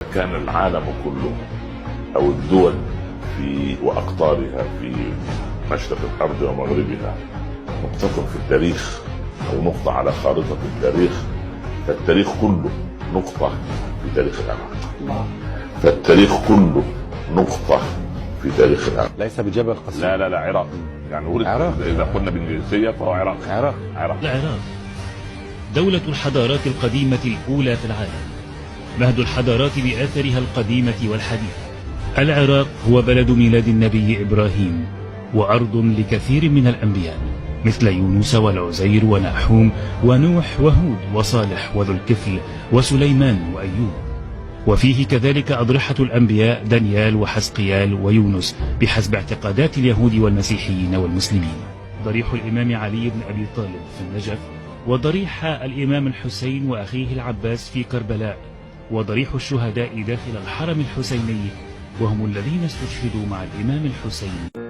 كان العالم كله او الدول في واقطارها في مشرق الارض ومغربها نقطة في التاريخ او نقطة على خارطة التاريخ، فالتاريخ كله نقطة في تاريخ العراق. فالتاريخ كله نقطة في تاريخ العراق، ليس بجبل قصير. لا عراق، يعني اذا قلنا بالانجليزية فهو عراق. العراق دولة الحضارات القديمة الأولى في العالم، مهد الحضارات بآثارها القديمة والحديثة. العراق هو بلد ميلاد النبي إبراهيم، وأرض لكثير من الأنبياء مثل يونس والعزير وناحوم ونوح وهود وصالح وذو الكفل وسليمان وأيوب، وفيه كذلك أضرحة الأنبياء دانيال وحزقيال ويونس بحسب اعتقادات اليهود والمسيحيين والمسلمين. ضريح الإمام علي بن أبي طالب في النجف، وضريح الإمام الحسين وأخيه العباس في كربلاء، وضريح الشهداء داخل الحرم الحسيني وهم الذين استشهدوا مع الإمام الحسين.